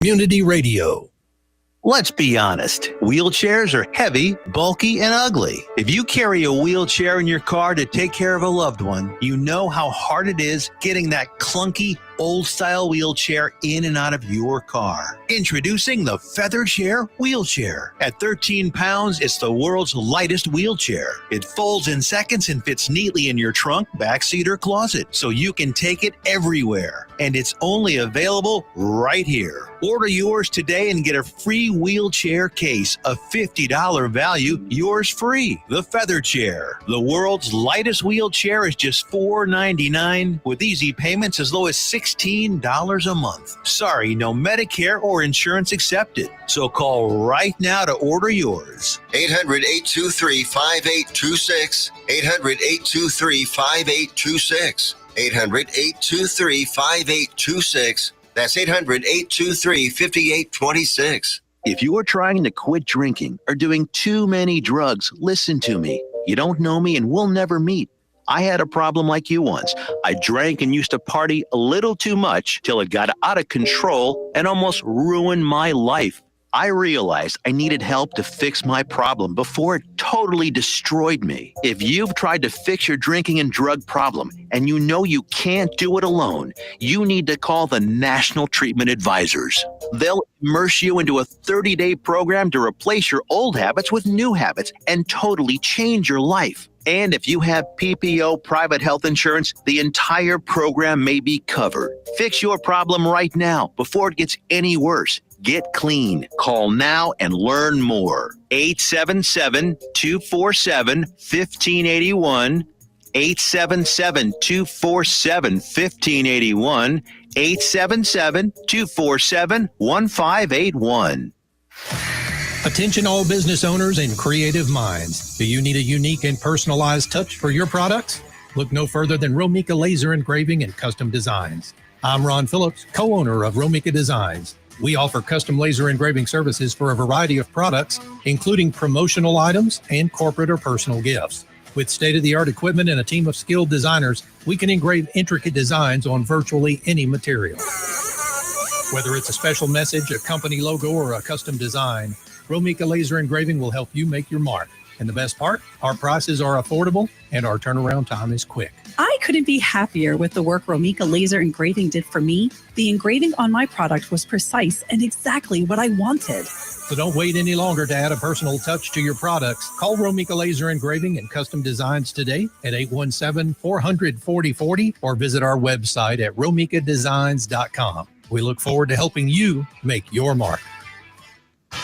Community Radio. Let's be honest, wheelchairs are heavy, bulky, and ugly. If you carry a wheelchair in your car to take care of a loved one, you know how hard it is getting that clunky, old-style wheelchair in and out of your car. Introducing the Feather Chair Wheelchair. At 13 pounds, it's the world's lightest wheelchair. It folds in seconds and fits neatly in your trunk, backseat, or closet, so you can take it everywhere. And it's only available right here. Order yours today and get a free wheelchair case, a $50 value, yours free. The Feather Chair. The world's lightest wheelchair is just $4.99 with easy payments as low as $16 a month. Sorry, no Medicare or insurance accepted. So call right now to order yours. 800-823-5826. 800-823-5826. 800-823-5826. That's 800-823-5826. If you are trying to quit drinking or doing too many drugs, listen to me. You don't know me and we'll never meet. I had a problem like you once. I drank and used to party a little too much till it got out of control and almost ruined my life. I realized I needed help to fix my problem before it totally destroyed me. If you've tried to fix your drinking and drug problem and you know you can't do it alone, you need to call the National Treatment Advisors. They'll immerse you into a 30-day program to replace your old habits with new habits and totally change your life. And if you have PPO private health insurance, the entire program may be covered. Fix your problem right now before it gets any worse. Get clean. Call now and learn more. 877-247-1581. 877-247-1581. 877-247-1581. Attention all business owners and creative minds. Do you need a unique and personalized touch for your products? Look no further than Romika Laser Engraving and Custom Designs. I'm Ron Phillips, co-owner of Romika Designs. We offer custom laser engraving services for a variety of products, including promotional items and corporate or personal gifts. With state-of-the-art equipment and a team of skilled designers, we can engrave intricate designs on virtually any material. Whether it's a special message, a company logo, or a custom design, Romika Laser Engraving will help you make your mark. And the best part, our prices are affordable and our turnaround time is quick. I couldn't be happier with the work Romika Laser Engraving did for me. The engraving on my product was precise and exactly what I wanted. So don't wait any longer to add a personal touch to your products. Call Romika Laser Engraving and Custom Designs today at 817-400-4040 or visit our website at romikadesigns.com. We look forward to helping you make your mark.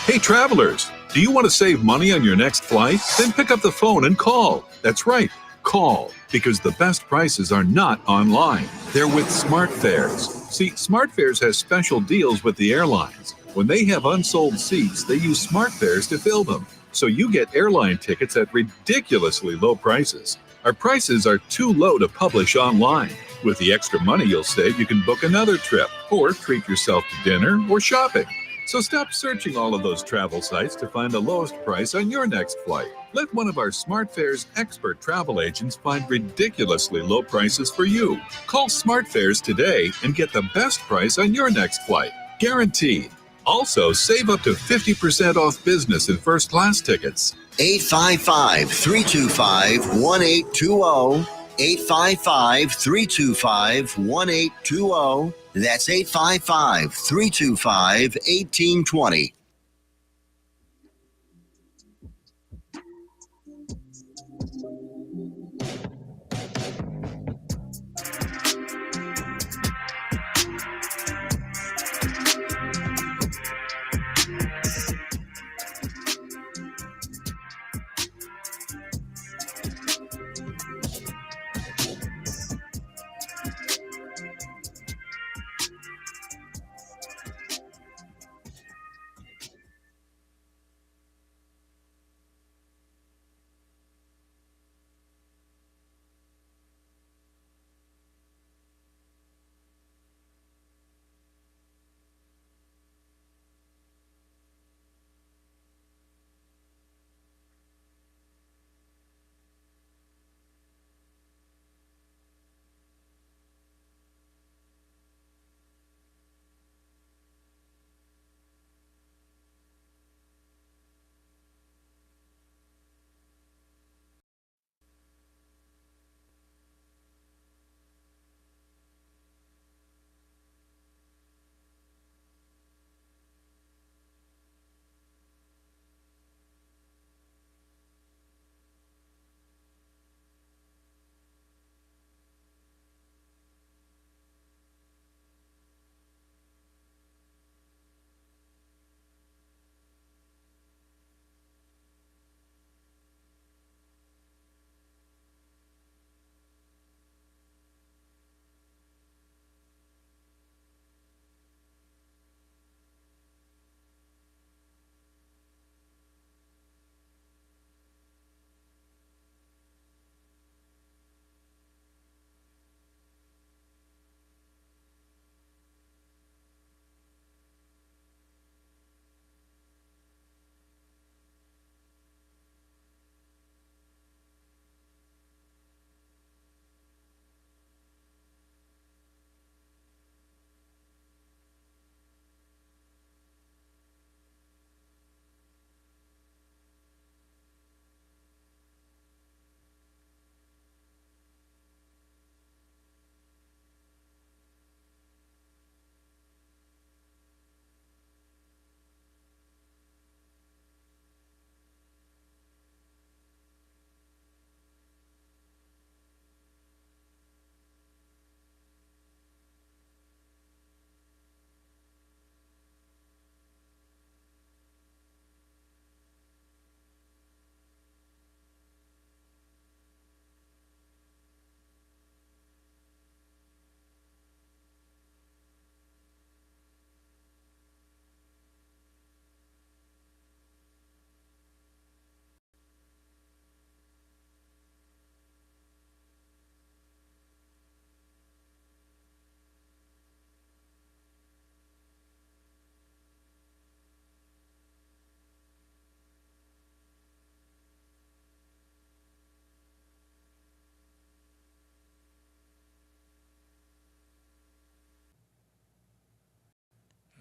Hey travelers, do you want to save money on your next flight? Then pick up the phone and call. That's right, call, because the best prices are not online. They're with SmartFares. See, SmartFares has special deals with the airlines. When they have unsold seats, they use SmartFares to fill them. So you get airline tickets at ridiculously low prices. Our prices are too low to publish online. With the extra money you'll save, you can book another trip or treat yourself to dinner or shopping. So stop searching all of those travel sites to find the lowest price on your next flight. Let one of our SmartFares expert travel agents find ridiculously low prices for you. Call SmartFares today and get the best price on your next flight. Guaranteed. Also, save up to 50% off business and first class tickets. 855-325-1820. 855-325-1820. That's 855-325-1820.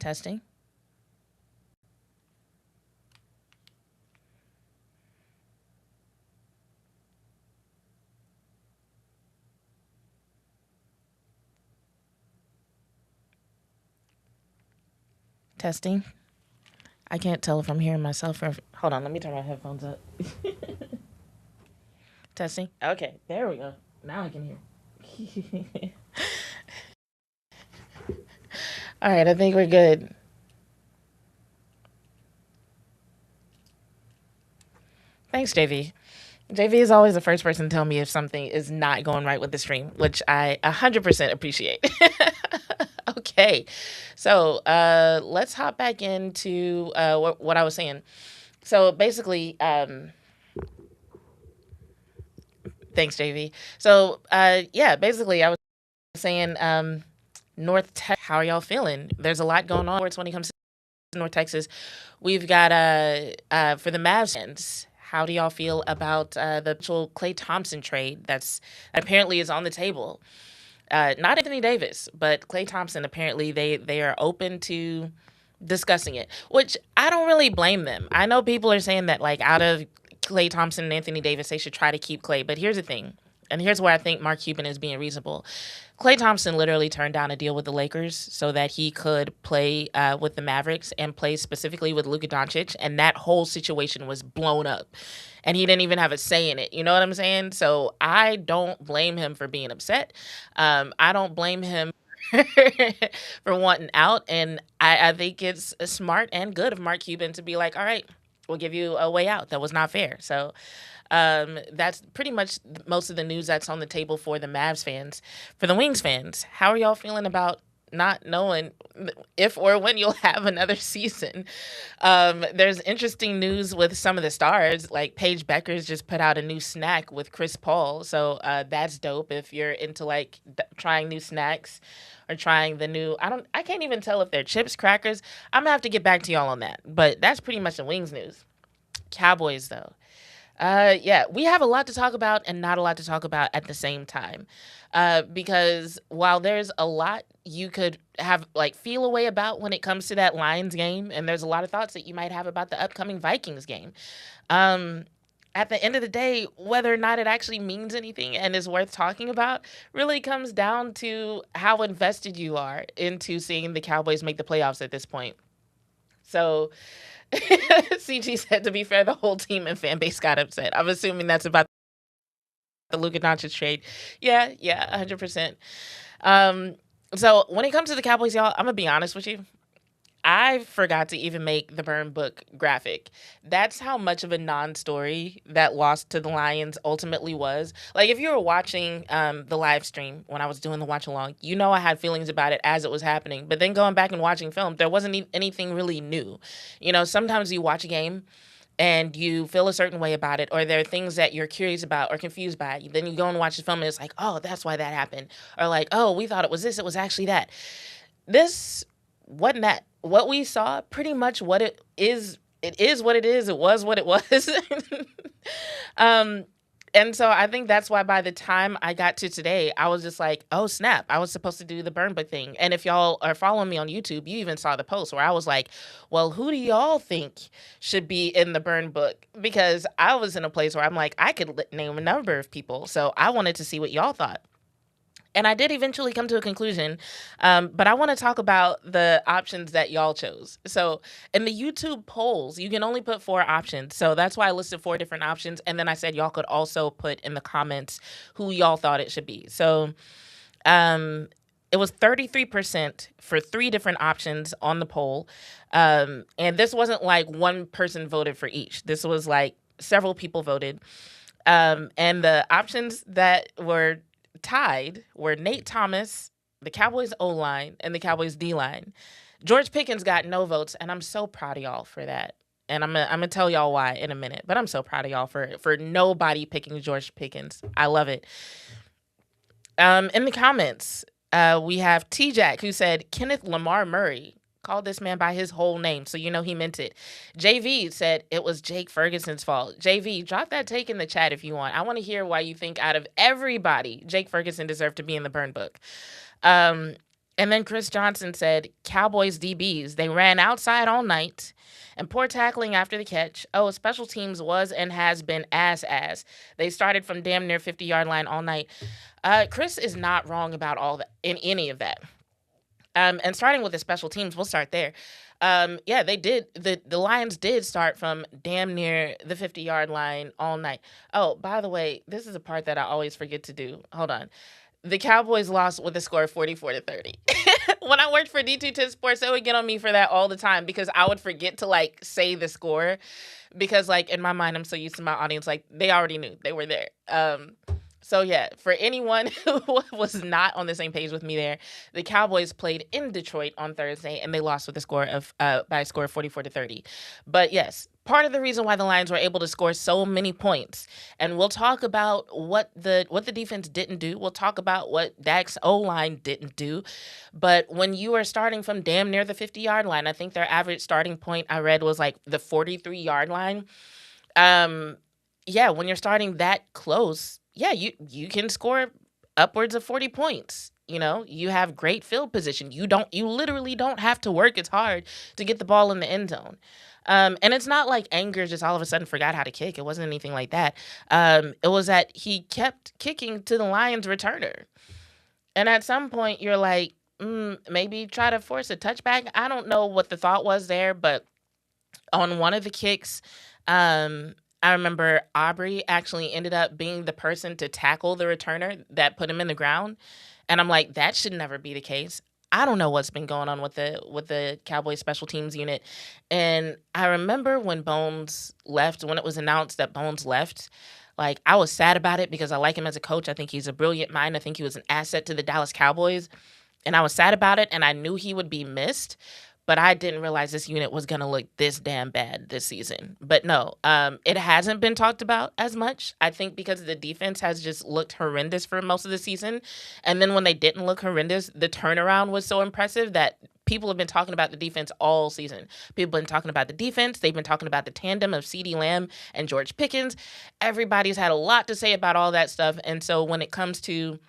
Testing. Testing. I can't tell if I'm hearing myself or hold on, let me turn my headphones up. Testing. Okay, there we go. Now I can hear. All right, I think we're good. Thanks, JV. JV is always the first person to tell me if something is not going right with the stream, which I 100% appreciate. Okay, so let's hop back into what I was saying. So basically, thanks, JV. So yeah, basically, I was saying North Texas, how are y'all feeling? There's a lot going on when it comes to North Texas. We've got for the Mavs fans, how do y'all feel about the potential Klay Thompson trade that's apparently is on the table? Not Anthony Davis, but Klay Thompson. Apparently, they are open to discussing it, which I don't really blame them. I know people are saying that like out of Klay Thompson and Anthony Davis, they should try to keep Klay. But here's the thing, and here's where I think Mark Cuban is being reasonable. Klay Thompson literally turned down a deal with the Lakers so that he could play with the Mavericks and play specifically with Luka Doncic, and that whole situation was blown up. And he didn't even have a say in it. You know what I'm saying? So I don't blame him for being upset. I don't blame him for wanting out. And I think it's smart and good of Mark Cuban to be like, all right, we'll give you a way out. That was not fair. So that's pretty much most of the news that's on the table for the Mavs fans. For the Wings fans, how are y'all feeling about not knowing if or when you'll have another season? There's interesting news with some of the stars, like Paige Beckers just put out a new snack with Chris Paul. So that's dope if you're into like trying new snacks or trying the new, I can't even tell if they're chips, crackers. I'm gonna have to get back to y'all on that. But that's pretty much the Wings news. Cowboys though. Yeah, we have a lot to talk about and not a lot to talk about at the same time. Because while there's a lot you could have like feel a way about when it comes to that Lions game, and there's a lot of thoughts that you might have about the upcoming Vikings game. At the end of the day, whether or not it actually means anything and is worth talking about really comes down to how invested you are into seeing the Cowboys make the playoffs at this point. So CG said, to be fair, the whole team and fan base got upset. I'm assuming that's about the Luka Doncic trade. Yeah, 100%. So when it comes to the Cowboys, y'all, I'm going to be honest with you. I forgot to even make the burn book graphic. That's how much of a non-story that loss to the Lions ultimately was. Like, if you were watching the live stream when I was doing the watch along, you know I had feelings about it as it was happening. But then going back and watching film, there wasn't anything really new. You know, sometimes you watch a game and you feel a certain way about it, or there are things that you're curious about or confused by. Then you go and watch the film and it's like, oh, that's why that happened. Or like, oh, we thought it was this, it was actually that. This wasn't that. What we saw, pretty much what it is what it is. It was what it was. And so I think that's why by the time I got to today, I was just like, oh, snap. I was supposed to do the burn book thing. And if y'all are following me on YouTube, you even saw the post where I was like, well, who do y'all think should be in the burn book? Because I was in a place where I'm like, I could name a number of people. So I wanted to see what y'all thought. And I did eventually come to a conclusion, but I want to talk about the options that y'all chose. So in the YouTube polls, you can only put 4 options. So that's why I listed 4 different options. And then I said y'all could also put in the comments who y'all thought it should be. So it was 33% for 3 different options on the poll. And this wasn't like one person voted for each. This was like several people voted. And the options that were tied were Nate Thomas, the Cowboys O-line, and the Cowboys D-line. George Pickens got no votes, and I'm so proud of y'all for that. And I'm gonna tell y'all why in a minute, but I'm so proud of y'all for nobody picking George Pickens. I love it. In the comments, we have T-Jack, who said Kenneth Lamar Murray. Called this man by his whole name, so you know he meant it. JV said it was Jake Ferguson's fault. JV, drop that take in the chat if you want. I want to hear why you think out of everybody, Jake Ferguson deserved to be in the burn book. And then Chris Johnson said, Cowboys DBs, they ran outside all night and poor tackling after the catch. Oh, special teams was and has been ass. They started from damn near 50-yard line all night. Chris is not wrong about all that in any of that. And starting with the special teams, we'll start there. Yeah, they did. The Lions did start from damn near the 50-yard line all night. Oh, by the way, this is a part that I always forget to do. Hold on. The Cowboys lost with a score of 44-30. When I worked for D210 Sports, they would get on me for that all the time because I would forget to like say the score because like in my mind, I'm so used to my audience, like they already knew they were there. So yeah, for anyone who was not on the same page with me there, the Cowboys played in Detroit on Thursday and they lost with a score of by a score of 44-30. But yes, part of the reason why the Lions were able to score so many points, and we'll talk about what the defense didn't do. We'll talk about what Dak's O-line didn't do. But when you are starting from damn near the 50-yard line, I think their average starting point I read was like the 43-yard line. Yeah, when you're starting that close, yeah, you can score upwards of 40 points. You know, you have great field position. You literally don't have to work as hard to get the ball in the end zone. And it's not like Anger just all of a sudden forgot how to kick. It wasn't anything like that. It was that he kept kicking to the Lions returner. And at some point you're like, maybe try to force a touchback. I don't know what the thought was there, but on one of the kicks, I remember Aubrey actually ended up being the person to tackle the returner that put him in the ground. And I'm like, that should never be the case. I don't know what's been going on with the Cowboys special teams unit. And I remember when Bones left, when it was announced that Bones left, like I was sad about it because I like him as a coach. I think he's a brilliant mind. I think he was an asset to the Dallas Cowboys. And I was sad about it and I knew he would be missed. But I didn't realize this unit was going to look this damn bad this season. But no, it hasn't been talked about as much. I think because the defense has just looked horrendous for most of the season. And then when they didn't look horrendous, the turnaround was so impressive that people have been talking about the defense all season. People have been talking about the defense. They've been talking about the tandem of CeeDee Lamb and George Pickens. Everybody's had a lot to say about all that stuff. And so when it comes to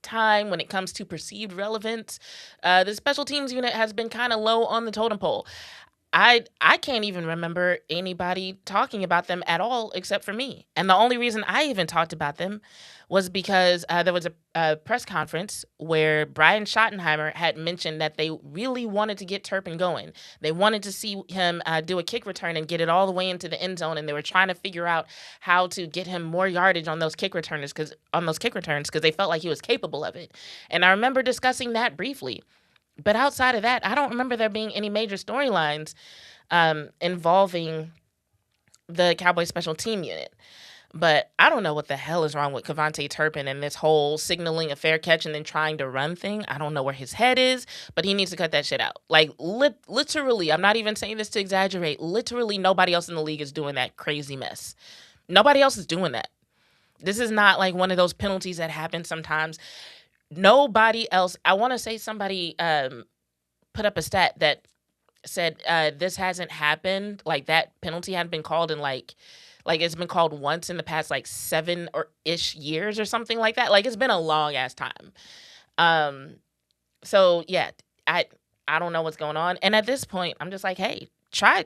time, when it comes to perceived relevance, the special teams unit has been kind of low on the totem pole. I can't even remember anybody talking about them at all except for me. And the only reason I even talked about them was because there was a press conference where Brian Schottenheimer had mentioned that they really wanted to get Turpin going. They wanted to see him do a kick return and get it all the way into the end zone, and they were trying to figure out how to get him more yardage on those kick returns because they felt like he was capable of it. And I remember discussing that briefly. But outside of that, I don't remember there being any major storylines involving the Cowboys special team unit. But I don't know what the hell is wrong with Kevontae Turpin and this whole signaling a fair catch and then trying to run thing. I don't know where his head is, but he needs to cut that shit out. Like, literally, I'm not even saying this to exaggerate. Literally, nobody else in the league is doing that crazy mess. Nobody else is doing that. This is not like one of those penalties that happen sometimes. Nobody else. I want to say somebody put up a stat that said this hasn't happened. Like that penalty hadn't been called in like it's been called once in the past like 7 or ish years or something like that. Like it's been a long ass time. So yeah, I don't know what's going on. And at this point, I'm just like, hey, try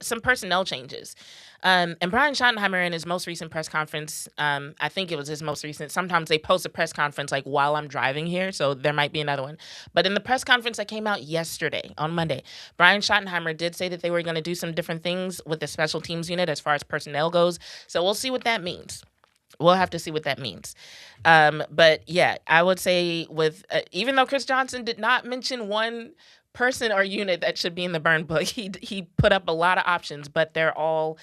some personnel changes. And Brian Schottenheimer in his most recent press conference, I think it was his most recent. Sometimes they post a press conference like while I'm driving here, so there might be another one. But in the press conference that came out yesterday, on Monday, Brian Schottenheimer did say that they were going to do some different things with the special teams unit as far as personnel goes. So we'll see what that means. We'll have to see what that means. But yeah, I would say with even though Chris Johnson did not mention one person or unit that should be in the burn book, he put up a lot of options, but they're all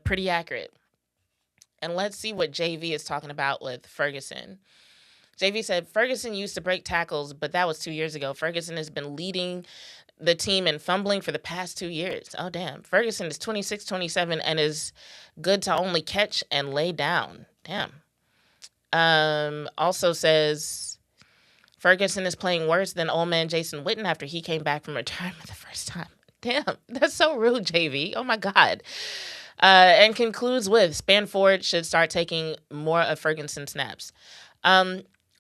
pretty accurate. And let's see what JV is talking about with Ferguson. JV said, Ferguson used to break tackles, but that was 2 years ago. Ferguson has been leading the team in fumbling for the past 2 years. Oh, damn. Ferguson is 26, 27 and is good to only catch and lay down. Damn. Also says, Ferguson is playing worse than old man Jason Witten after he came back from retirement the first time. Damn, that's so rude, JV. Oh, my God. And concludes with, Spanford should start taking more of Ferguson's snaps.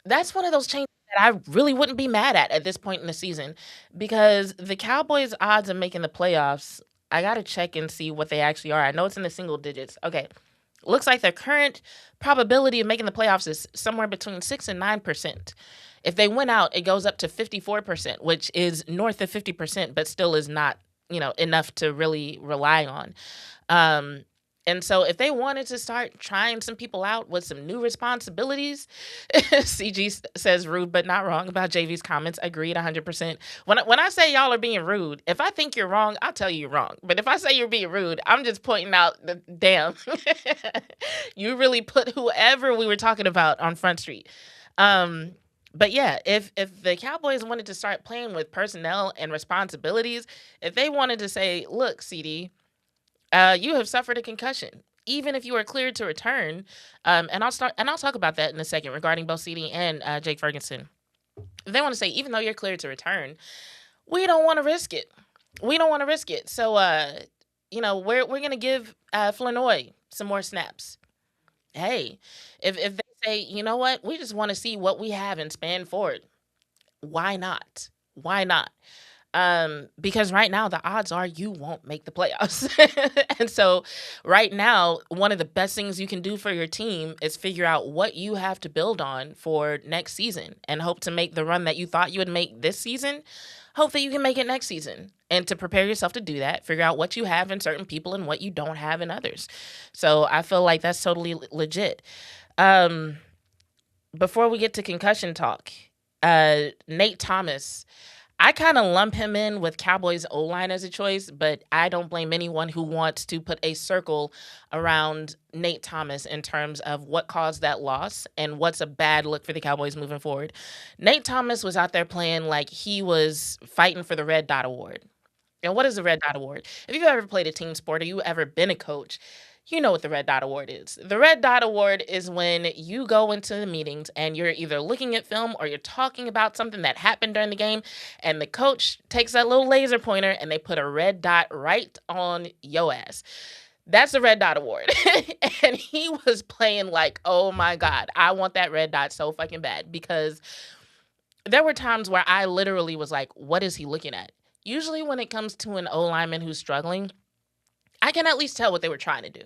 That's one of those changes that I really wouldn't be mad at this point in the season, because the Cowboys' odds of making the playoffs, I got to check and see what they actually are. I know it's in the single digits. Okay. Looks like their current probability of making the playoffs is somewhere between 6 and 9%. If they win out, it goes up to 54%, which is north of 50%, but still is not, enough to really rely on. And so if they wanted to start trying some people out with some new responsibilities, CG says rude but not wrong about JV's comments. Agreed 100%. When I say y'all are being rude, if I think you're wrong, I'll tell you you're wrong. But if I say you're being rude, I'm just pointing out the damn. You really put whoever we were talking about on Front Street. But yeah, if the Cowboys wanted to start playing with personnel and responsibilities, if they wanted to say, look, CD, you have suffered a concussion, even if you are cleared to return. And I'll talk about that in a second regarding both CD and Jake Ferguson. If they want to say, even though you're cleared to return, we don't want to risk it. We don't want to risk it. So, we're going to give Flournoy some more snaps. Hey, if they say, you know what, we just want to see what we have and span forward, why not? Why not? Because right now the odds are you won't make the playoffs. And so right now, one of the best things you can do for your team is figure out what you have to build on for next season and hope to make the run that you thought you would make this season. Hope that you can make it next season. And to prepare yourself to do that, figure out what you have in certain people and what you don't have in others. So I feel like that's totally legit. Before we get to concussion talk, Nate Thomas, I kind of lump him in with Cowboys O-line as a choice, but I don't blame anyone who wants to put a circle around Nate Thomas in terms of what caused that loss and what's a bad look for the Cowboys moving forward. Nate Thomas was out there playing like he was fighting for the Red Dot Award. And what is the Red Dot Award? If you've ever played a team sport or you ever been a coach, you know what the Red Dot Award is. The Red Dot Award is when you go into the meetings and you're either looking at film or you're talking about something that happened during the game, and the coach takes that little laser pointer and they put a red dot right on your ass. That's the Red Dot Award. And he was playing like, oh my God, I want that red dot so fucking bad, because there were times where I literally was like, what is he looking at? Usually when it comes to an O-lineman who's struggling, I can at least tell what they were trying to do.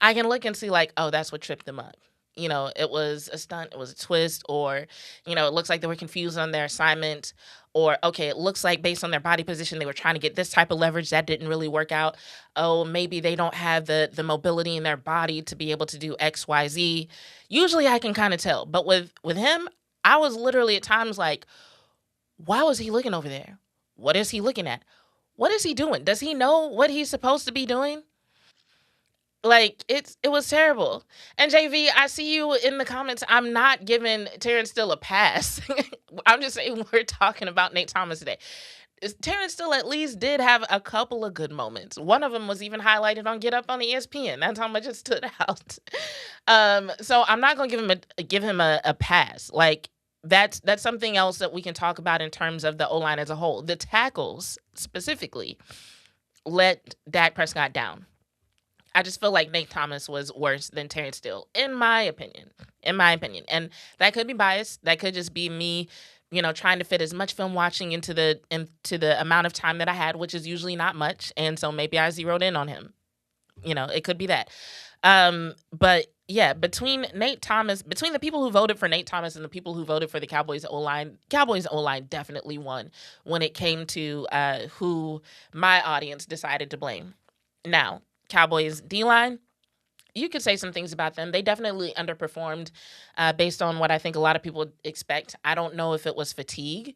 I can look and see like, oh, that's what tripped them up. It was a stunt, it was a twist, or, it looks like they were confused on their assignment, or, okay, it looks like based on their body position, they were trying to get this type of leverage that didn't really work out. Oh, maybe they don't have the mobility in their body to be able to do X, Y, Z. Usually I can kind of tell, but with him, I was literally at times like, why was he looking over there? What is he looking at? What is he doing? Does he know what he's supposed to be doing? Like, it was terrible. And JV, I see you in the comments. I'm not giving Terrence Steele a pass. I'm just saying we're talking about Nate Thomas today. Terrence Steele at least did have a couple of good moments. One of them was even highlighted on Get Up on ESPN. That's how much it stood out. So I'm not going to give him a pass. Like, that's something else that we can talk about in terms of the O-line as a whole. The tackles specifically let Dak Prescott down. I just feel like Nate Thomas was worse than Terrence Steele, in my opinion. And that could be biased. That could just be me, trying to fit as much film watching into the amount of time that I had, which is usually not much. And so maybe I zeroed in on him. It could be that. But yeah, between the people who voted for Nate Thomas and the people who voted for the Cowboys O-line definitely won when it came to who my audience decided to blame. Now, Cowboys D-line, you could say some things about them. They definitely underperformed based on what I think a lot of people expect. I don't know if it was fatigue.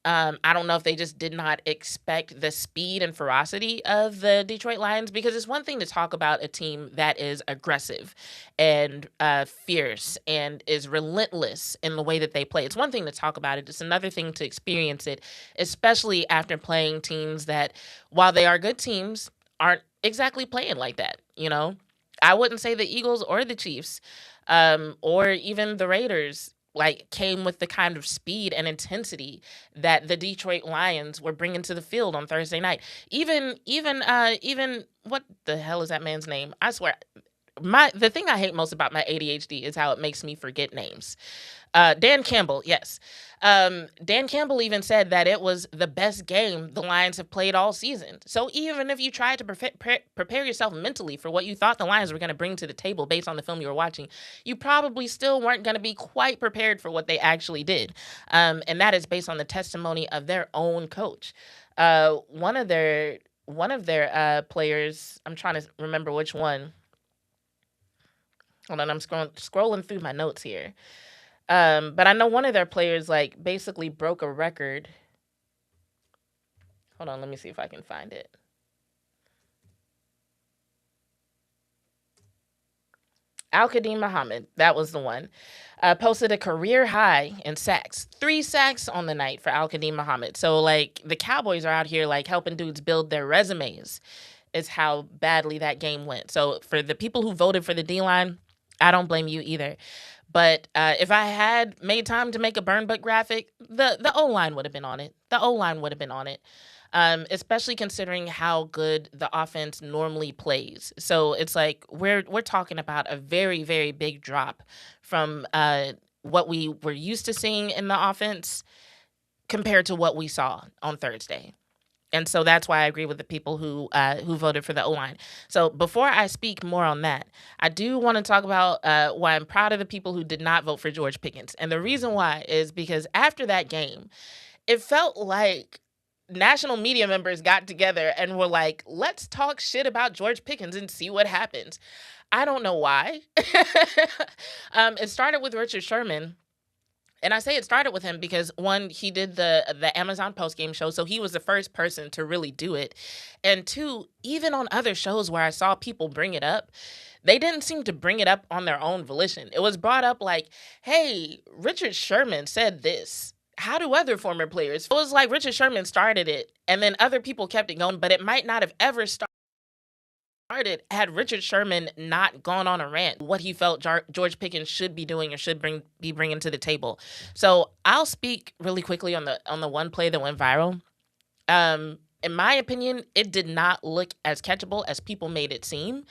I don't know if they just did not expect the speed and ferocity of the Detroit Lions, because it's one thing to talk about a team that is aggressive and fierce and is relentless in the way that they play. It's one thing to talk about it. It's another thing to experience it, especially after playing teams that, while they are good teams, aren't exactly playing like that. I wouldn't say the Eagles or the Chiefs or even the Raiders came with the kind of speed and intensity that the Detroit Lions were bringing to the field on Thursday night. Even what the hell is that man's name? I swear, the thing I hate most about my ADHD is how it makes me forget names. Dan Campbell, yes. Dan Campbell even said that it was the best game the Lions have played all season. So even if you tried to prepare yourself mentally for what you thought the Lions were going to bring to the table based on the film you were watching, you probably still weren't going to be quite prepared for what they actually did. And that is based on the testimony of their own coach. One of their players, I'm trying to remember which one. Hold on, I'm scrolling through my notes here. But I know one of their players like basically broke a record. Hold on, let me see if I can find it. Al-Qadim Muhammad, that was the one, posted a career high in sacks. 3 sacks on the night for Al-Qadim Muhammad. So, like, the Cowboys are out here, like, helping dudes build their resumes is how badly that game went. So, for the people who voted for the D-line, I don't blame you either. But if I had made time to make a burn book graphic, the O-line would have been on it. The O-line would have been on it. Especially considering how good the offense normally plays. So it's like we're talking about a very, very big drop from what we were used to seeing in the offense compared to what we saw on Thursday. And so that's why I agree with the people who voted for the O-line. So before I speak more on that, I do want to talk about why I'm proud of the people who did not vote for George Pickens. And the reason why is because after that game, it felt like national media members got together and were like, let's talk shit about George Pickens and see what happens. I don't know why. It started with Richard Sherman. And I say it started with him because, one, he did the Amazon postgame show, so he was the first person to really do it. And 2, even on other shows where I saw people bring it up, they didn't seem to bring it up on their own volition. It was brought up like, hey, Richard Sherman said this. How do other former players? It was like Richard Sherman started it, and then other people kept it going, but it might not have ever started had Richard Sherman not gone on a rant what he felt George Pickens should be doing or should be bringing to the table. So I'll speak really quickly on the one play that went viral. In my opinion, it did not look as catchable as people made it seem.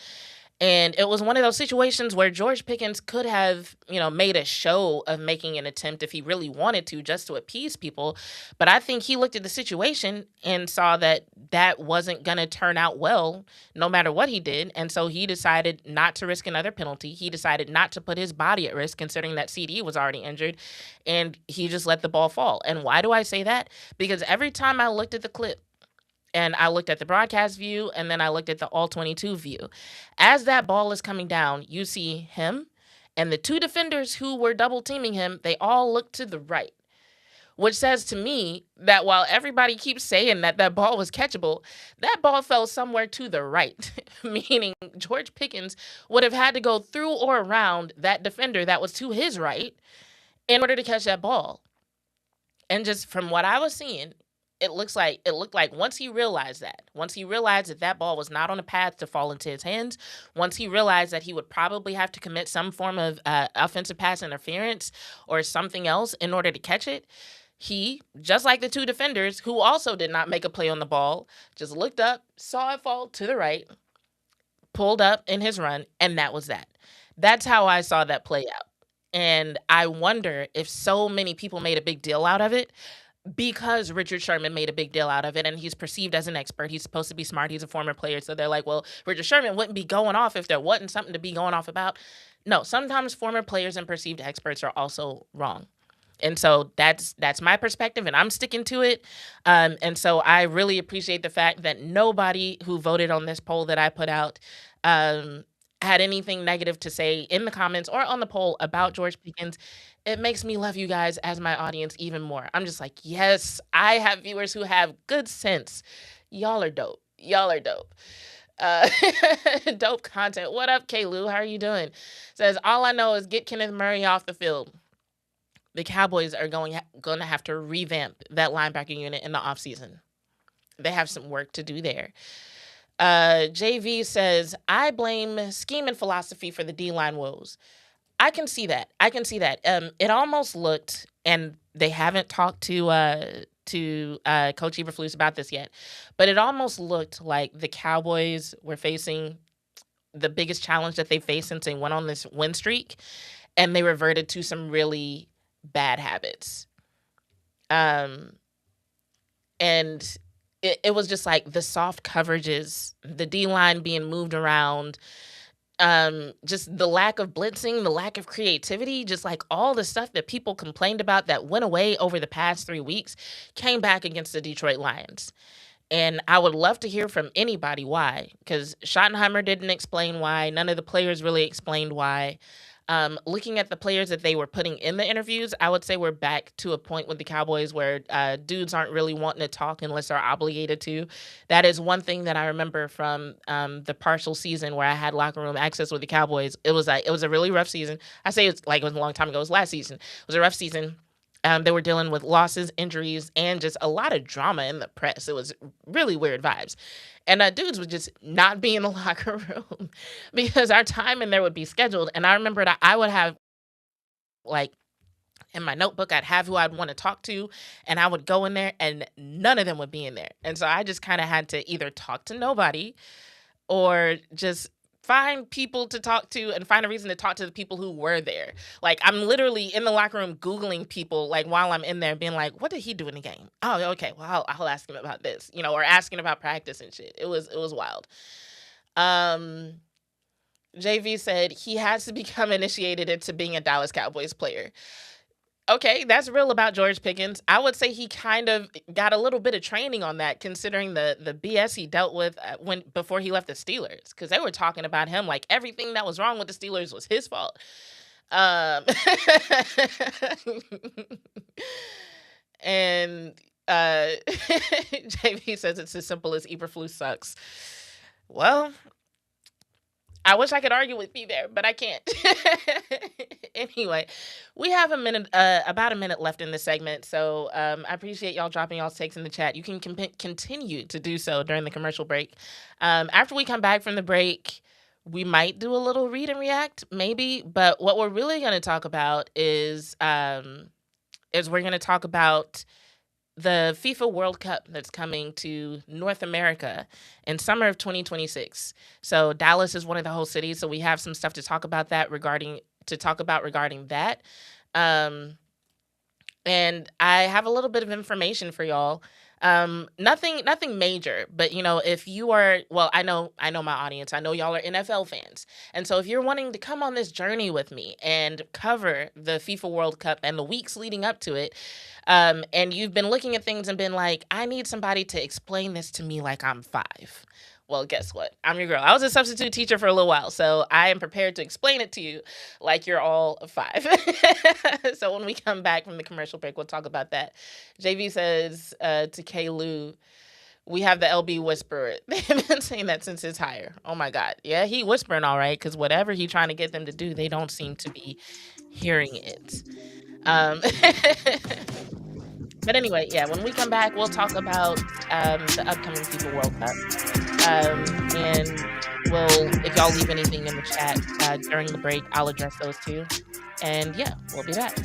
And it was one of those situations where George Pickens could have, made a show of making an attempt if he really wanted to, just to appease people. But I think he looked at the situation and saw that that wasn't going to turn out well, no matter what he did. And so he decided not to risk another penalty. He decided not to put his body at risk, considering that CD was already injured. And he just let the ball fall. And why do I say that? Because every time I looked at the clip, and I looked at the broadcast view, and then I looked at the All-22 view. As that ball is coming down, you see him and the 2 defenders who were double-teaming him, they all look to the right, which says to me that while everybody keeps saying that ball was catchable, that ball fell somewhere to the right, meaning George Pickens would have had to go through or around that defender that was to his right in order to catch that ball. And just from what I was seeing, it looked like once he realized that ball was not on a path to fall into his hands, once he realized that he would probably have to commit some form of offensive pass interference or something else in order to catch it, he, just like the 2 defenders who also did not make a play on the ball, just looked up, saw it fall to the right, pulled up in his run, and that was that. That's how I saw that play out. And I wonder if so many people made a big deal out of it because Richard Sherman made a big deal out of it, and he's perceived as an expert. He's supposed to be smart. He's a former player. So they're like, well, Richard Sherman wouldn't be going off if there wasn't something to be going off about. No, sometimes former players and perceived experts are also wrong. And so that's my perspective, and I'm sticking to it. And so I really appreciate the fact that nobody who voted on this poll that I put out had anything negative to say in the comments or on the poll about George Pickens. It makes me love you guys as my audience even more. I'm just like, yes, I have viewers who have good sense. Y'all are dope. Dope content. What up, K-Lou? How are you doing? Says, all I know is get Kenneth Murray off the field. The Cowboys are going to have to revamp that linebacker unit in the offseason. They have some work to do there. JV says, I blame scheme and philosophy for the D-line woes. I can see that. It almost looked, and they haven't talked to Coach Eberflus about this yet, but it almost looked like the Cowboys were facing the biggest challenge that they faced since they went on this win streak, and they reverted to some really bad habits. Um, and it was just like the soft coverages, the D line being moved around, just the lack of blitzing, the lack of creativity, just like all the stuff that people complained about that went away over the past 3 weeks came back against the Detroit Lions. And I would love to hear from anybody why, because Schottenheimer didn't explain why. None of the players really explained why. Looking at the players that they were putting in the interviews, I would say we're back to a point with the Cowboys where dudes aren't really wanting to talk unless they're obligated to. That is one thing that I remember from the partial season where I had locker room access with the Cowboys. It was a really rough season. I say it was a long time ago. It was last season. It was a rough season. They were dealing with losses, injuries, and just a lot of drama in the press. It was really weird vibes. And dudes would just not be in the locker room because our time in there would be scheduled. And I remember that I would have, like, in my notebook, I'd have who I'd want to talk to, and I would go in there, and none of them would be in there. And so I just kind of had to either talk to nobody or just find people to talk to and find a reason to talk to the people who were there. Like, I'm literally in the locker room Googling people, like, while I'm in there being like, what did he do in the game? Oh, okay. Well, I'll ask him about this, or asking about practice and shit. It was wild. JV said he has to become initiated into being a Dallas Cowboys player. Okay, that's real about George Pickens. I would say he kind of got a little bit of training on that, considering the BS he dealt with before he left the Steelers, because they were talking about him like everything that was wrong with the Steelers was his fault. And JV says it's as simple as Eberflus sucks. Well, I wish I could argue with you there, but I can't. Anyway, we have about a minute left in this segment, so I appreciate y'all dropping y'all's takes in the chat. You can continue to do so during the commercial break. After we come back from the break, we might do a little read and react, maybe. But what we're really going to talk about is we're going to talk about the FIFA World Cup that's coming to North America in summer of 2026. So Dallas is one of the host cities, so we have some stuff to talk about regarding that. And I have a little bit of information for y'all. Nothing major, but if you are, well, I know my audience. I know y'all are NFL fans. And so if you're wanting to come on this journey with me and cover the FIFA World Cup and the weeks leading up to it, and you've been looking at things and been like, I need somebody to explain this to me like I'm 5. Well, guess what? I'm your girl. I was a substitute teacher for a little while, so I am prepared to explain it to you like you're all 5. So when we come back from the commercial break, we'll talk about that. JV says to K. Lou, we have the LB whisperer. They've been saying that since his hire. Oh, my God. Yeah, he whispering all right, because whatever he trying to get them to do, they don't seem to be hearing it. But anyway, yeah, when we come back, we'll talk about the upcoming FIFA World Cup. And if y'all leave anything in the chat during the break, I'll address those too. And yeah, we'll be back.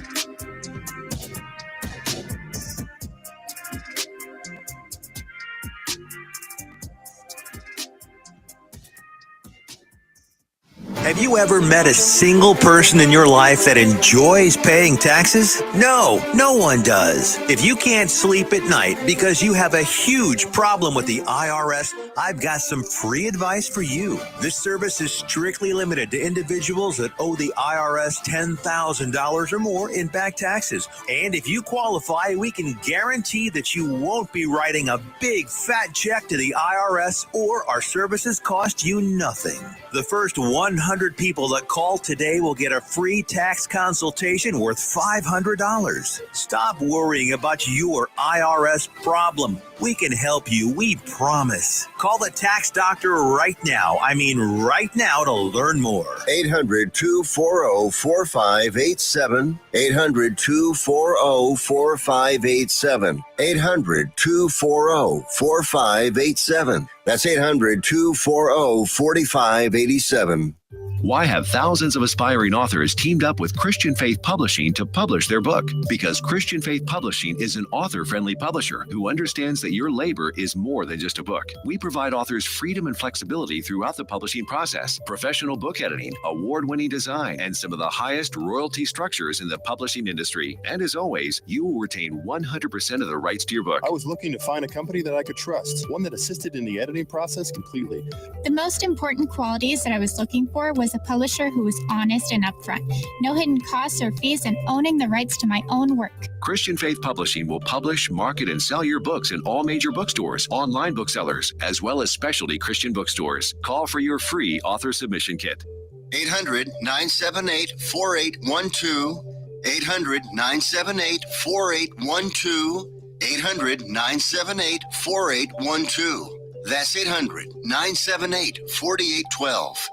Have you ever met a single person in your life that enjoys paying taxes? No one does. If you can't sleep at night because you have a huge problem with the IRS, I've got some free advice for you. This service is strictly limited to individuals that owe the IRS $10,000 or more in back taxes. And if you qualify, we can guarantee that you won't be writing a big fat check to the IRS, or our services cost you nothing. The first 100 people that call today will get a free tax consultation worth $500. Stop worrying about your IRS problem. We can help you, we promise. Call the tax doctor right now. I mean right now, to learn more. 800-240-4587. 800-240-4587. 800-240-4587. That's 800-240-4587. Why have thousands of aspiring authors teamed up with Christian Faith Publishing to publish their book? Because Christian Faith Publishing is an author-friendly publisher who understands that your labor is more than just a book. We provide authors freedom and flexibility throughout the publishing process, professional book editing, award-winning design, and some of the highest royalty structures in the publishing industry. And as always, you will retain 100% of the rights to your book. I was looking to find a company that I could trust, one that assisted in the editing process completely. The most important qualities that I was looking for was a publisher who was honest and upfront, no hidden costs or fees, and owning the rights to my own work. Christian Faith Publishing will publish, market, and sell your books in all major bookstores, online booksellers, as well as specialty Christian bookstores. Call for your free author submission kit. 800-978-4812. 800-978-4812. 800-978-4812. That's 800-978-4812.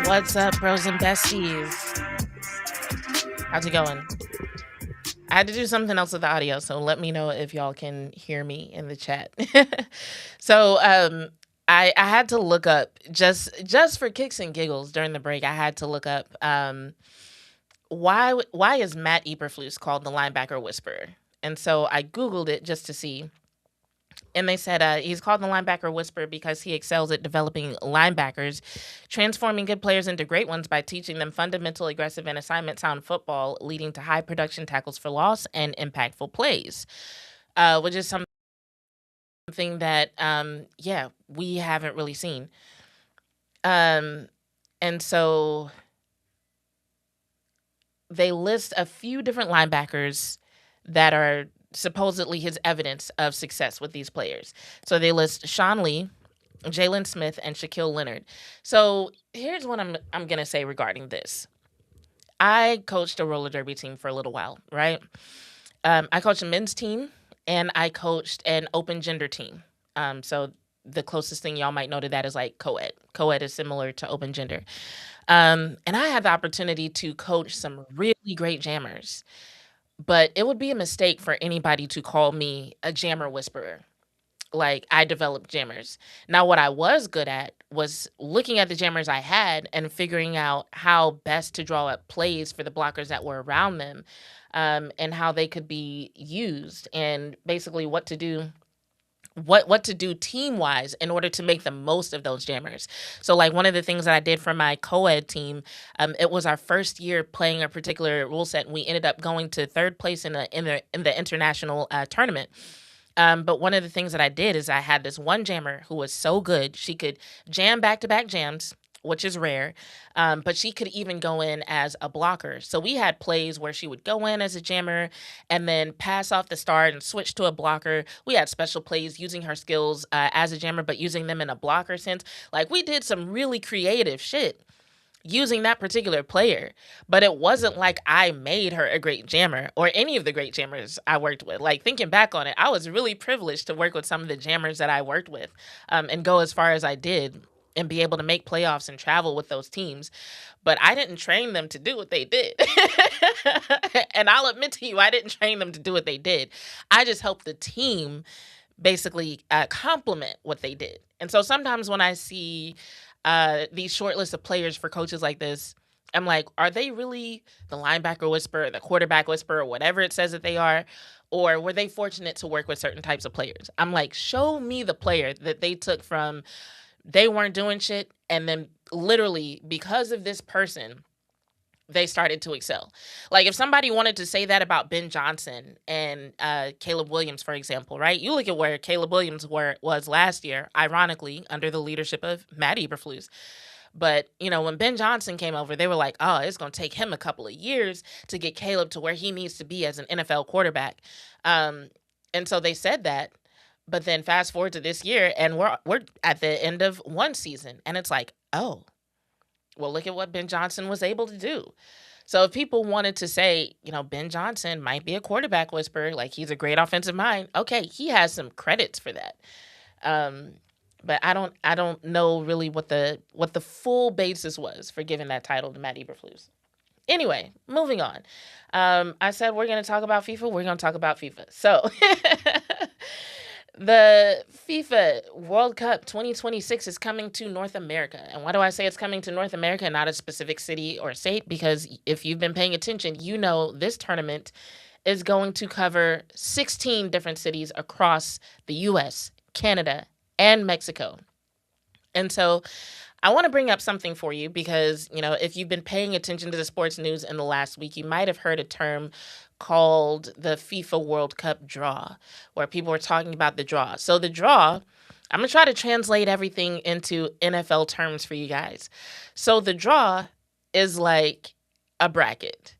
What's up, bros and besties? How's it going? I had to do something else with the audio, so let me know if y'all can hear me in the chat. So I had to look up, just for kicks and giggles during the break, I had to look up why is Matt Eberflus called the linebacker whisperer? And so I Googled it just to see. And they said he's called the linebacker whisperer because he excels at developing linebackers, transforming good players into great ones by teaching them fundamental, aggressive, and assignment-sound football, leading to high-production tackles for loss and impactful plays, which is something that, we haven't really seen. And so they list a few different linebackers that are supposedly his evidence of success with these players. So they list Sean Lee, Jalen Smith, and Shaquille Leonard. So here's what I'm going to say regarding this. I coached a roller derby team for a little while, right? I coached a men's team, and I coached an open gender team. So the closest thing y'all might know to that is like co-ed. Co-ed is similar to open gender. And I had the opportunity to coach some really great jammers. But it would be a mistake for anybody to call me a jammer whisperer. Like, I developed jammers. Now, what I was good at was looking at the jammers I had and figuring out how best to draw up plays for the blockers that were around them, and how they could be used, and basically what to do team-wise in order to make the most of those jammers. So, like, one of the things that I did for my co-ed team, it was our first year playing a particular rule set, and we ended up going to third place in the international tournament. But one of the things that I did is I had this one jammer who was so good. She could jam back-to-back jams, which is rare, but she could even go in as a blocker. So we had plays where she would go in as a jammer and then pass off the start and switch to a blocker. We had special plays using her skills as a jammer, but using them in a blocker sense. Like, we did some really creative shit using that particular player, but it wasn't like I made her a great jammer or any of the great jammers I worked with. Like, thinking back on it, I was really privileged to work with some of the jammers that I worked with, and go as far as I did and be able to make playoffs and travel with those teams. But I didn't train them to do what they did. And I'll admit to you, I didn't train them to do what they did. I just helped the team basically complement what they did. And so sometimes when I see these short lists of players for coaches like this, I'm like, are they really the linebacker whisperer, the quarterback whisperer, whatever it says that they are? Or were they fortunate to work with certain types of players? I'm like, show me the player that they took from they weren't doing shit, and then literally because of this person, they started to excel. Like, if somebody wanted to say that about Ben Johnson and Caleb Williams, for example, right? You look at where Caleb Williams was last year, ironically, under the leadership of Matt Eberflus. But, when Ben Johnson came over, they were like, oh, it's going to take him a couple of years to get Caleb to where he needs to be as an NFL quarterback. And so they said that. But then fast forward to this year, and we're at the end of one season, and it's like, oh, well, look at what Ben Johnson was able to do. So if people wanted to say, Ben Johnson might be a quarterback whisperer, like he's a great offensive mind, okay, he has some credits for that. But I don't know really what the full basis was for giving that title to Matt Eberflus. Anyway, moving on. I said we're going to talk about FIFA. We're going to talk about FIFA. So the FIFA World Cup 2026 is coming to North America. And why do I say it's coming to North America and not a specific city or state? Because if you've been paying attention, you know this tournament is going to cover 16 different cities across the US, Canada, and Mexico. And so I want to bring up something for you because, you know, if you've been paying attention to the sports news in the last week, you might have heard a term called the FIFA World Cup draw, where people were talking about the draw. So the draw, I'm going to try to translate everything into NFL terms for you guys. So the draw is like a bracket.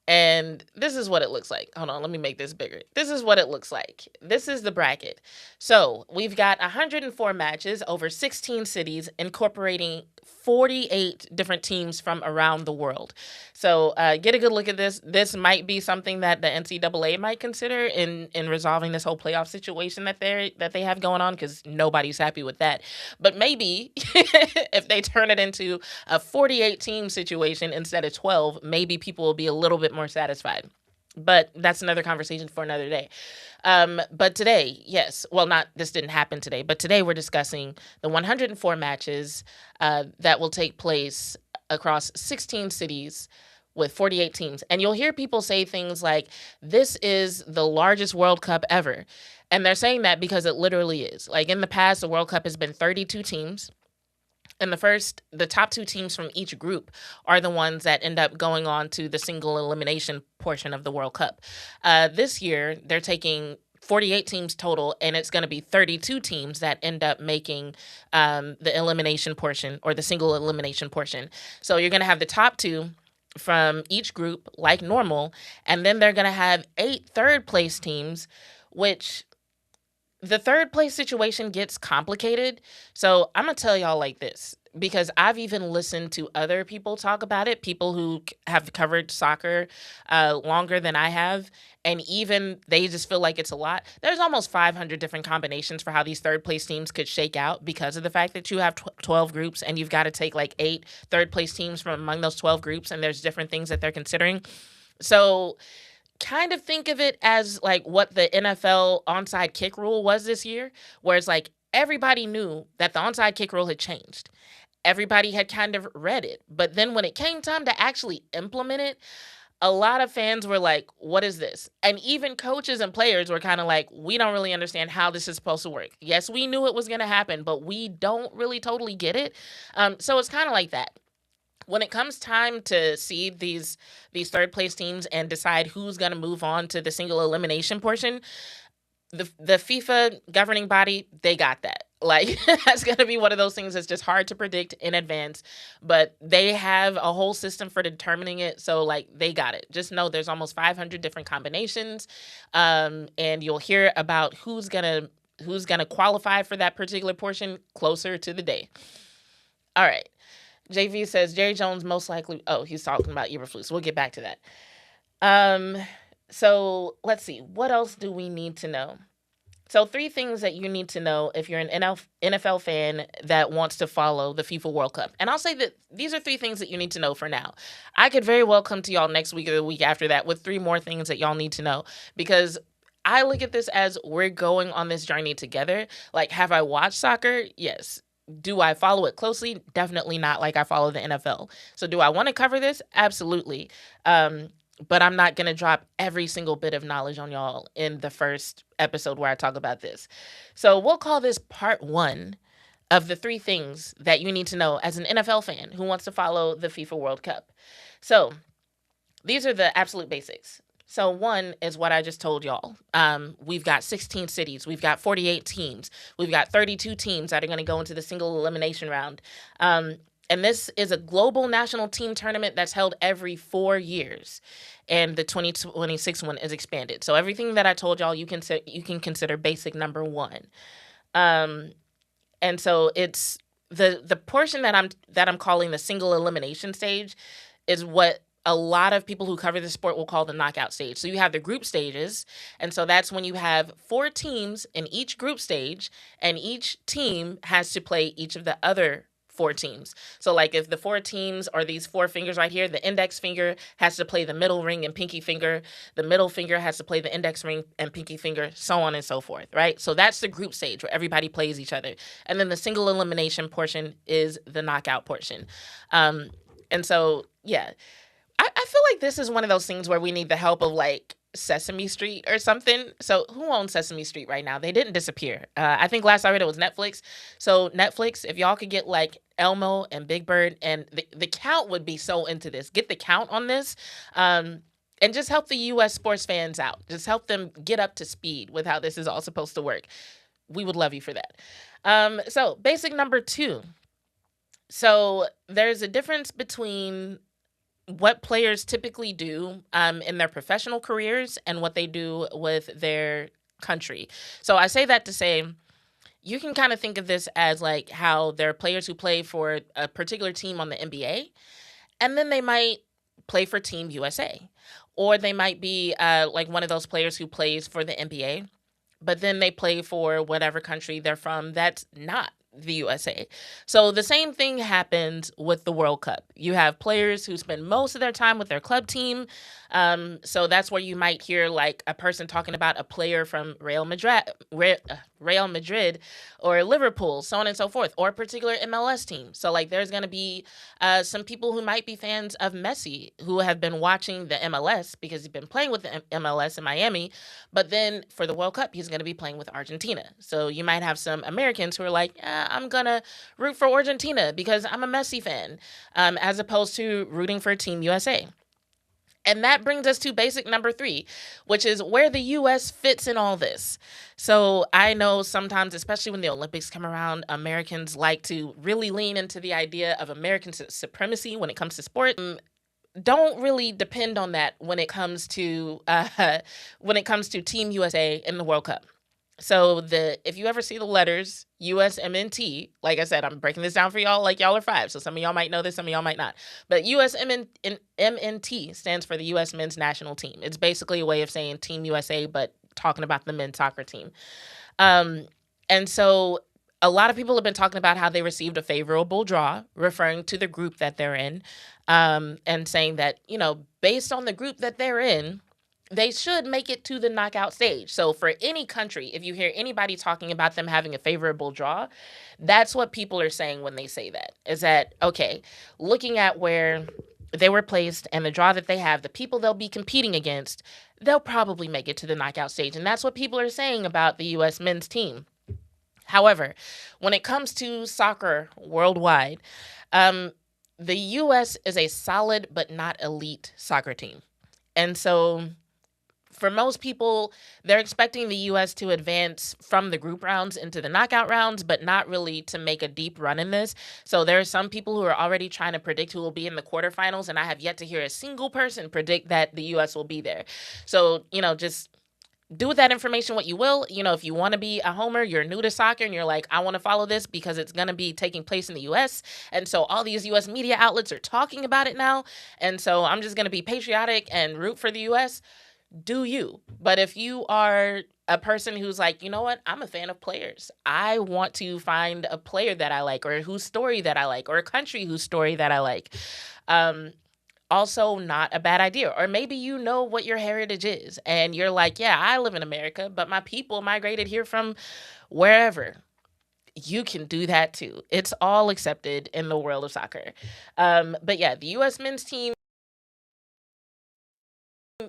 And this is what it looks like. Hold on, let me make this bigger. This is what it looks like. This is the bracket. So we've got 104 matches over 16 cities, incorporating 48 different teams from around the world. So get a good look at this. This might be something that the NCAA might consider in resolving this whole playoff situation that they have going on, because nobody's happy with that. But maybe if they turn it into a 48 team situation instead of 12, maybe people will be a little bit more satisfied. But that's another conversation for another day. But today, yes, well, this didn't happen today, but today we're discussing the 104 matches that will take place across 16 cities with 48 teams. And you'll hear people say things like, this is the largest World Cup ever. And they're saying that because it literally is. Like in the past, the World Cup has been 32 teams. And the top two teams from each group are the ones that end up going on to the single elimination portion of the World Cup. This year, they're taking 48 teams total, and it's going to be 32 teams that end up making the elimination portion, or the single elimination portion. So you're going to have the top two from each group like normal, and then they're going to have 8 third-place teams, which the third-place situation gets complicated. So I'm going to tell y'all like this, because I've even listened to other people talk about it, people who have covered soccer longer than I have, and even they just feel like it's a lot. There's almost 500 different combinations for how these third-place teams could shake out because of the fact that you have 12 groups, and you've got to take like 8 third-place teams from among those 12 groups, and there's different things that they're considering. So kind of think of it as like what the NFL onside kick rule was this year, where it's like everybody knew that the onside kick rule had changed. Everybody had kind of read it. But then when it came time to actually implement it, a lot of fans were like, what is this? And even coaches and players were kind of like, we don't really understand how this is supposed to work. Yes, we knew it was going to happen, but we don't really totally get it. So it's kind of like that. When it comes time to seed these third place teams and decide who's going to move on to the single elimination portion, the FIFA governing body, they got that. Like, that's going to be one of those things that's just hard to predict in advance, but they have a whole system for determining it. So like, they got it. Just know there's almost 500 different combinations. And you'll hear about who's going to qualify for that particular portion closer to the day. All right. JV says Jerry Jones most likely. Oh, he's talking about Eberflus. We'll get back to that. So let's see. What else do we need to know? So 3 things that you need to know if you're an NFL fan that wants to follow the FIFA World Cup. And I'll say that these are 3 things that you need to know for now. I could very well come to y'all next week or the week after that with 3 more things that y'all need to know, because I look at this as we're going on this journey together. Like, have I watched soccer? Yes. Do I follow it closely? Definitely not like I follow the NFL. So do I want to cover this? Absolutely. But I'm not going to drop every single bit of knowledge on y'all in the first episode where I talk about this. So we'll call this part 1 of the 3 things that you need to know as an NFL fan who wants to follow the FIFA World Cup. So these are the absolute basics. So 1 is what I just told y'all. We've got 16 cities. We've got 48 teams. We've got 32 teams that are going to go into the single elimination round. And this is a global national team tournament that's held every 4 years. And the 2026 one is expanded. So everything that I told y'all, you can consider basic number 1. And so it's the portion that I'm calling the single elimination stage is what a lot of people who cover the sport will call the knockout stage. So you have the group stages, and so that's when you have 4 teams in each group stage, and each team has to play each of the other 4 teams. So like if the 4 teams are these 4 fingers right here, the index finger has to play the middle ring and pinky finger. The middle finger has to play the index ring and pinky finger, so on and so forth, right? So that's the group stage where everybody plays each other. And then the single elimination portion is the knockout portion. And so, yeah, I feel like this is one of those things where we need the help of like Sesame Street or something. So who owns Sesame Street right now? They didn't disappear. I think last I read it was Netflix. So Netflix, if y'all could get like Elmo and Big Bird, and the count would be so into this. Get the count on this. And just help the U.S. sports fans out. Just help them get up to speed with how this is all supposed to work. We would love you for that. So basic number 2. So there's a difference between what players typically do in their professional careers and what they do with their country. So I say that to say, you can kind of think of this as like how there are players who play for a particular team on the NBA, and then they might play for Team USA. Or they might be like one of those players who plays for the NBA, but then they play for whatever country they're from that's not the USA. So the same thing happens with the World Cup. You have players who spend most of their time with their club team. So that's where you might hear like a person talking about a player from Real Madrid or Liverpool, so on and so forth, or a particular MLS team. So like there's going to be some people who might be fans of Messi who have been watching the MLS because he's been playing with the MLS in Miami. But then for the World Cup, he's going to be playing with Argentina. So you might have some Americans who are like, I'm going to root for Argentina because I'm a Messi fan, as opposed to rooting for Team USA. And that brings us to basic number 3, which is where the U.S. fits in all this. So I know sometimes, especially when the Olympics come around, Americans like to really lean into the idea of American supremacy when it comes to sport. Don't really depend on that when it comes to Team USA in the World Cup. So if you ever see the letters USMNT, like I said, I'm breaking this down for y'all like y'all are 5. So some of y'all might know this, some of y'all might not. But USMNT stands for the U.S. Men's National Team. It's basically a way of saying Team USA, but talking about the men's soccer team. And so a lot of people have been talking about how they received a favorable draw, referring to the group that they're in, and saying that, based on the group that they're in, they should make it to the knockout stage. So for any country, if you hear anybody talking about them having a favorable draw, that's what people are saying when they say that. Is that, okay, looking at where they were placed and the draw that they have, the people they'll be competing against, they'll probably make it to the knockout stage. And that's what people are saying about the U.S. men's team. However, when it comes to soccer worldwide, the U.S. is a solid but not elite soccer team. And so for most people, they're expecting the U.S. to advance from the group rounds into the knockout rounds, but not really to make a deep run in this. So there are some people who are already trying to predict who will be in the quarterfinals, and I have yet to hear a single person predict that the U.S. will be there. So, just do with that information what you will. If you want to be a homer, you're new to soccer, and you're like, I want to follow this because it's going to be taking place in the U.S., and so all these U.S. media outlets are talking about it now, and so I'm just going to be patriotic and root for the U.S., do you. But if you are a person who's like, you know what, I'm a fan of players. I want to find a player that I like, or whose story that I like, or a country whose story that I like. Also not a bad idea. Or maybe you know what your heritage is, and you're like, yeah, I live in America, but my people migrated here from wherever. You can do that too. It's all accepted in the world of soccer. But yeah, the U.S. men's team,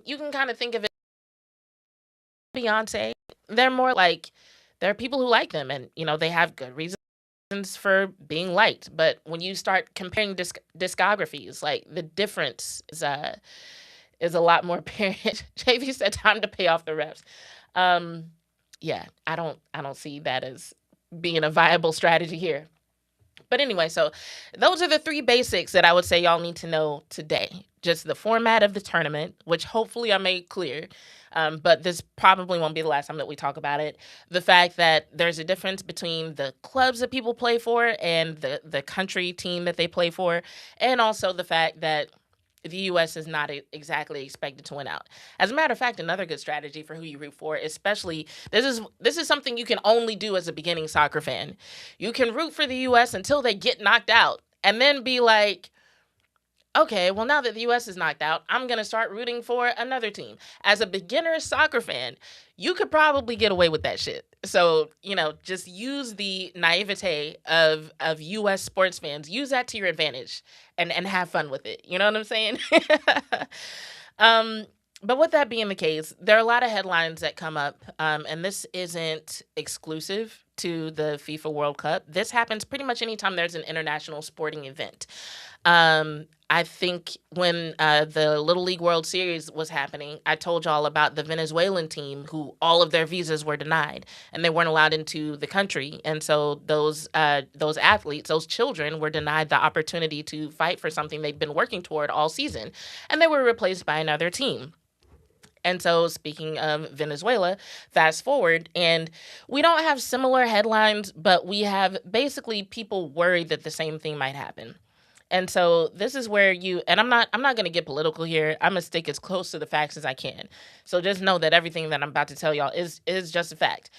you can kind of think of it Beyonce. They're more like, there are people who like them, and they have good reasons for being liked. But when you start comparing discographies, like the difference is a lot more apparent. JV said time to pay off the refs. Yeah, I don't see that as being a viable strategy here. But anyway, so those are the 3 basics that I would say y'all need to know today. Just the format of the tournament, which hopefully I made clear, but this probably won't be the last time that we talk about it. The fact that there's a difference between the clubs that people play for and the country team that they play for, and also the fact that the U.S. is not exactly expected to win out. As a matter of fact, another good strategy for who you root for, especially this is something you can only do as a beginning soccer fan. You can root for the U.S. until they get knocked out, and then be like, okay, well, now that the U.S. is knocked out, I'm going to start rooting for another team. As a beginner soccer fan, you could probably get away with that shit. So, just use the naivete of U.S. sports fans. Use that to your advantage and have fun with it. You know what I'm saying? But with that being the case, there are a lot of headlines that come up, and this isn't exclusive to the FIFA World Cup. This happens pretty much anytime there's an international sporting event. I think when the Little League World Series was happening, I told y'all about the Venezuelan team who all of their visas were denied and they weren't allowed into the country. And so those athletes, those children were denied the opportunity to fight for something they'd been working toward all season. And they were replaced by another team. And so speaking of Venezuela, fast forward, and we don't have similar headlines, but we have basically people worried that the same thing might happen. And so this is where and I'm not going to get political here. I'm going to stick as close to the facts as I can. So just know that everything that I'm about to tell y'all is just a fact.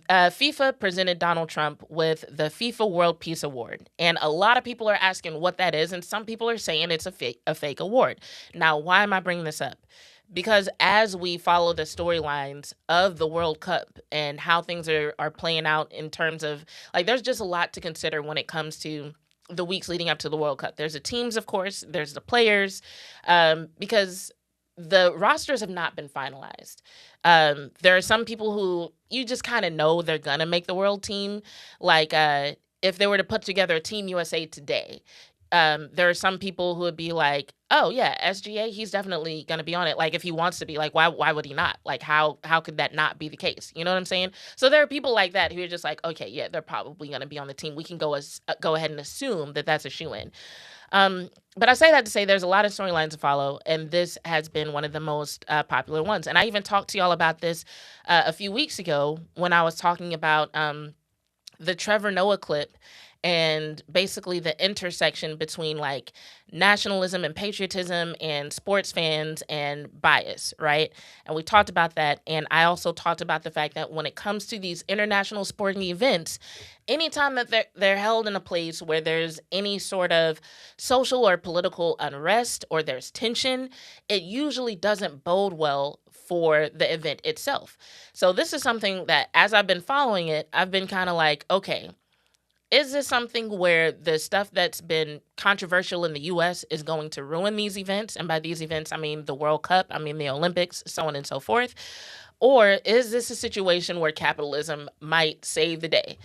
FIFA presented Donald Trump with the FIFA World Peace Award. And a lot of people are asking what that is. And some people are saying it's a fake award. Now, why am I bringing this up? Because as we follow the storylines of the World Cup and how things are playing out in terms of, there's just a lot to consider when it comes to the weeks leading up to the World Cup. There's the teams, of course. There's the players, because the rosters have not been finalized. There are some people who you just kind of know they're going to make the world team. If they were to put together a Team USA today, there are some people who would be like, oh, yeah, SGA, he's definitely going to be on it. If he wants to be, why would he not? How could that not be the case? You know what I'm saying? So there are people like that who are just like, okay, yeah, they're probably going to be on the team. We can go ahead and assume that that's a shoo-in. But I say that to say there's a lot of storylines to follow, and this has been one of the most popular ones. And I even talked to y'all about this a few weeks ago when I was talking about the Trevor Noah clip and basically the intersection between nationalism and patriotism and sports fans and bias, right? And we talked about that. And I also talked about the fact that when it comes to these international sporting events, anytime that they're held in a place where there's any sort of social or political unrest or there's tension, it usually doesn't bode well for the event itself. So this is something that as I've been following it, I've been kind of like, okay, is this something where the stuff that's been controversial in the U.S. is going to ruin these events? And by these events, I mean the World Cup, I mean the Olympics, so on and so forth. Or is this a situation where capitalism might save the day?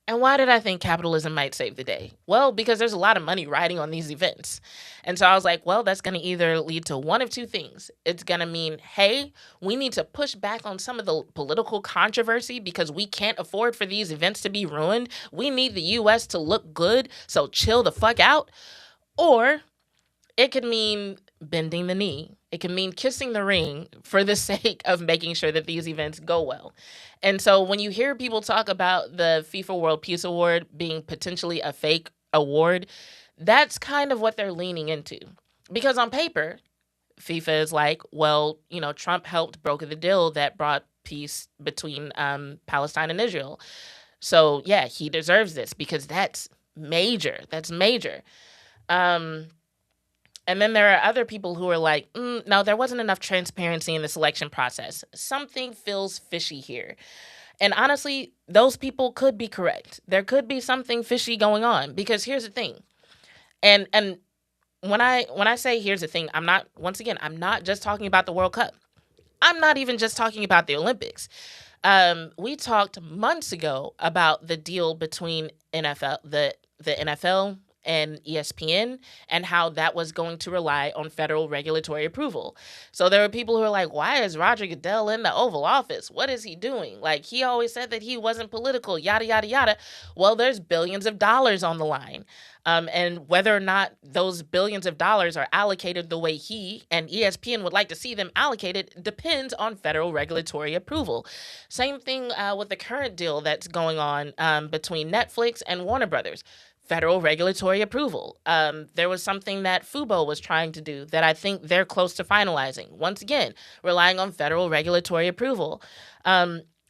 And why did I think capitalism might save the day? Well, because there's a lot of money riding on these events. And so I was like, well, that's going to either lead to one of two things. It's going to mean, hey, we need to push back on some of the political controversy because we can't afford for these events to be ruined. We need the U.S. to look good, so chill the fuck out. Or it could mean bending the knee. It can mean kissing the ring for the sake of making sure that these events go well. And so when you hear people talk about the FIFA World Peace Award being potentially a fake award, that's kind of what they're leaning into. Because on paper, FIFA is like, well, Trump helped broker the deal that brought peace between Palestine and Israel. So, yeah, he deserves this because that's major. That's major. And then there are other people who are like, no, there wasn't enough transparency in the selection process. Something feels fishy here. And honestly, those people could be correct. There could be something fishy going on because here's the thing. And when I say here's the thing, I'm not just talking about the World Cup. I'm not even just talking about the Olympics. We talked months ago about the deal between the NFL and ESPN and how that was going to rely on federal regulatory approval. So there are people who are like, why is Roger Goodell in the Oval Office? What is he doing? He always said that he wasn't political, yada, yada, yada. Well, there's billions of dollars on the line. And whether or not those billions of dollars are allocated the way he and ESPN would like to see them allocated depends on federal regulatory approval. Same thing with the current deal that's going on between Netflix and Warner Brothers. federal regulatory approval. There was something that Fubo was trying to do that I think they're close to finalizing. Once again, relying on federal regulatory approval.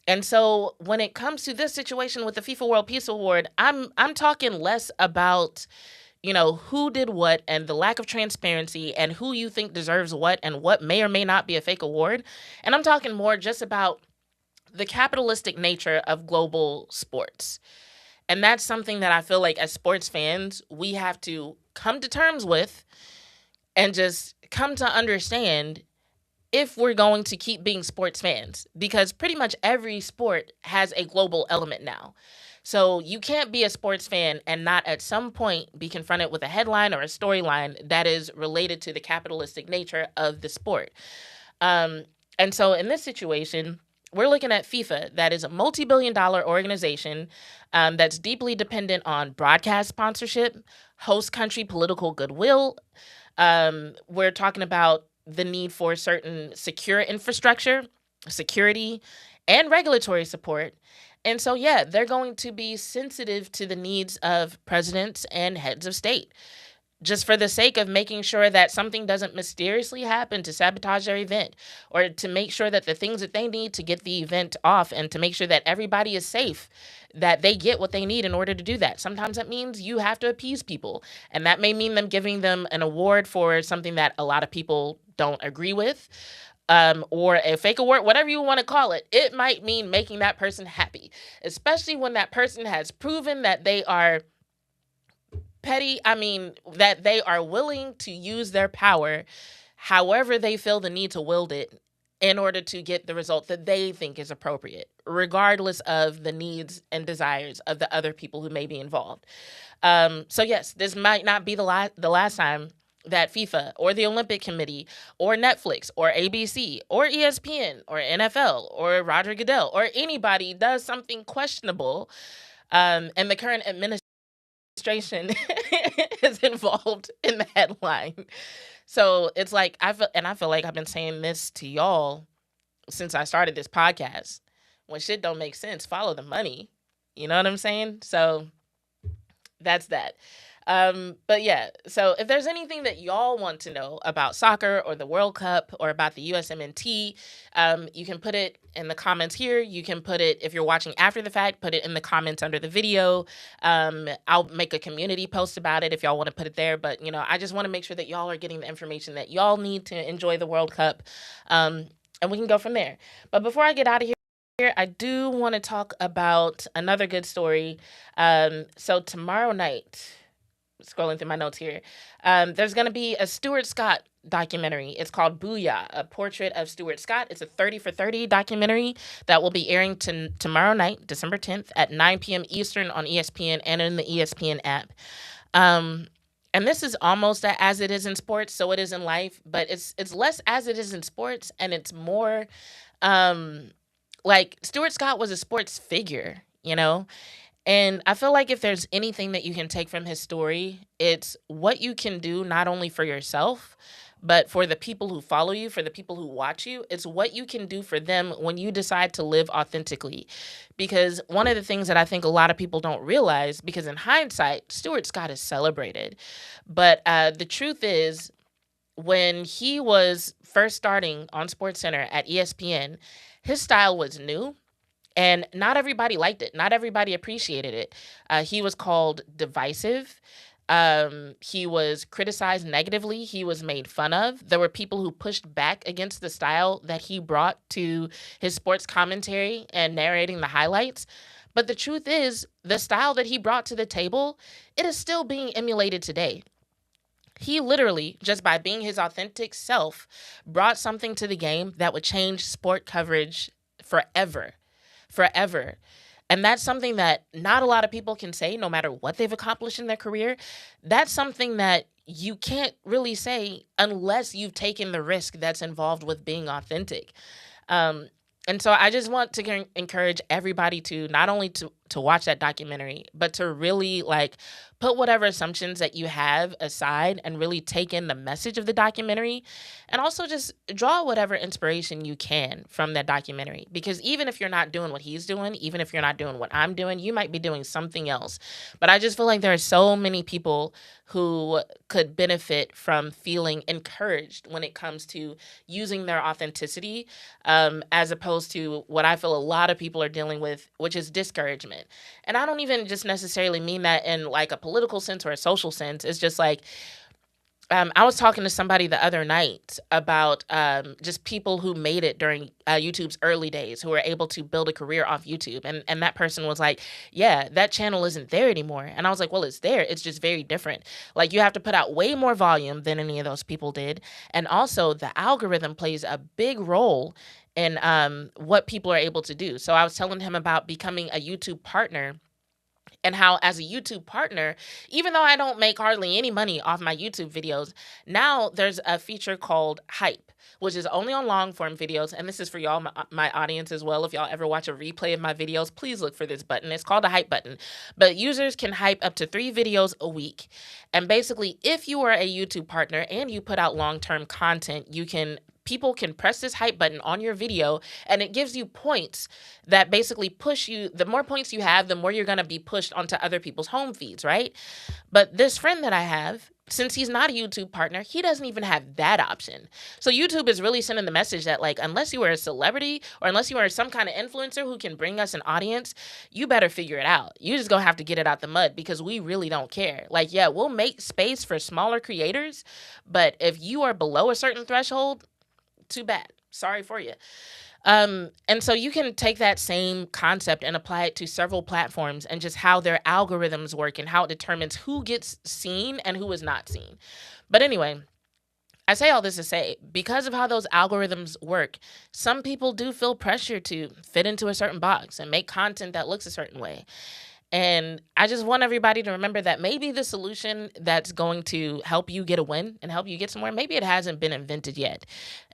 And so when it comes to this situation with the FIFA World Peace Award, I'm talking less about, who did what and the lack of transparency and who you think deserves what and what may or may not be a fake award. And I'm talking more just about the capitalistic nature of global sports. And that's something that I feel like as sports fans, we have to come to terms with and just come to understand if we're going to keep being sports fans, because pretty much every sport has a global element now. So you can't be a sports fan and not at some point be confronted with a headline or a storyline that is related to the capitalistic nature of the sport. And so in this situation, we're looking at FIFA, that is a multi-billion-dollar organization that's deeply dependent on broadcast sponsorship, host country political goodwill. We're talking about the need for certain secure infrastructure, security, and regulatory support. And so, yeah, they're going to be sensitive to the needs of presidents and heads of state, just for the sake of making sure that something doesn't mysteriously happen to sabotage their event, or to make sure that the things that they need to get the event off and to make sure that everybody is safe, that they get what they need in order to do that. Sometimes that means you have to appease people, and that may mean them giving them an award for something that a lot of people don't agree with, or a fake award, whatever you want to call it. It might mean making that person happy, especially when that person has proven that they are that they are willing to use their power however they feel the need to wield it in order to get the result that they think is appropriate, regardless of the needs and desires of the other people who may be involved. So yes, this might not be the last time that FIFA or the Olympic Committee or Netflix or ABC or ESPN or NFL or Roger Goodell or anybody does something questionable, and the current administration is involved in the headline. So it's like I feel like I've been saying this to y'all since I started this podcast. When shit don't make sense, follow the money. You know what I'm saying? So that's that. But yeah, so if there's anything that y'all want to know about soccer or the World Cup or about the USMNT, you can put it in the comments here. You can put it, if you're watching after the fact, put it in the comments under the video. I'll make a community post about it if y'all want to put it there. But, I just want to make sure that y'all are getting the information that y'all need to enjoy the World Cup. And we can go from there. But before I get out of here, I do want to talk about another good story. So tomorrow night, scrolling through my notes here, there's going to be a Stuart Scott documentary. It's called Boo-Yah, a portrait of Stuart Scott. It's a 30 for 30 documentary that will be airing tomorrow night, December 10th at 9 p.m. Eastern on ESPN and in the ESPN app. And this is almost as it is in sports, so it is in life, but it's less as it is in sports, and it's more like Stuart Scott was a sports figure, And I feel like if there's anything that you can take from his story, it's what you can do not only for yourself, but for the people who follow you, for the people who watch you. It's what you can do for them when you decide to live authentically. Because one of the things that I think a lot of people don't realize, because in hindsight, Stuart Scott is celebrated. But the truth is, when he was first starting on SportsCenter at ESPN, his style was new. And not everybody liked it. Not everybody appreciated it. He was called divisive. He was criticized negatively. He was made fun of. There were people who pushed back against the style that he brought to his sports commentary and narrating the highlights. But the truth is, the style that he brought to the table, it is still being emulated today. He literally, just by being his authentic self, brought something to the game that would change sport coverage forever. And that's something that not a lot of people can say, no matter what they've accomplished in their career. That's something that you can't really say unless you've taken the risk that's involved with being authentic. And so I just want to encourage everybody to not only to to watch that documentary, but to really like put whatever assumptions that you have aside and really take in the message of the documentary, and also just draw whatever inspiration you can from that documentary. Because even if you're not doing what he's doing, even if you're not doing what I'm doing, you might be doing something else. But I just feel like there are so many people who could benefit from feeling encouraged when it comes to using their authenticity, as opposed to what I feel a lot of people are dealing with, which is discouragement. And I don't even just necessarily mean that in like a political sense or a social sense. It's just like, I was talking to somebody the other night about just people who made it during YouTube's early days, who were able to build a career off YouTube. And that person was like, yeah, that channel isn't there anymore. And I was like, well, it's there. It's just very different. Like, you have to put out way more volume than any of those people did. And also the algorithm plays a big role in what people are able to do. So I was telling him about becoming a YouTube partner, and how as a YouTube partner, even though I don't make hardly any money off my YouTube videos, now there's a feature called Hype, which is only on long form videos. And this is for y'all, my audience as well. If y'all ever watch a replay of my videos, please look for this button. It's called a Hype button. But users can hype up to 3 videos a week. And basically, if you are a YouTube partner and you put out long-term content, people can press this hype button on your video, and it gives you points that basically push you. The more points you have, the more you're going to be pushed onto other people's home feeds, right? But this friend that I have, since he's not a YouTube partner, he doesn't even have that option. So YouTube is really sending the message that, like, unless you are a celebrity or unless you are some kind of influencer who can bring us an audience, you better figure it out. You just gonna have to get it out the mud, because we really don't care. Like, yeah, we'll make space for smaller creators, but if you are below a certain threshold, too bad. Sorry for you. And so you can take that same concept and apply it to several platforms, and just how their algorithms work and how it determines who gets seen and who is not seen. But anyway, I say all this to say, because of how those algorithms work, some people do feel pressure to fit into a certain box and make content that looks a certain way. And I just want everybody to remember that maybe the solution that's going to help you get a win and help you get somewhere, maybe it hasn't been invented yet.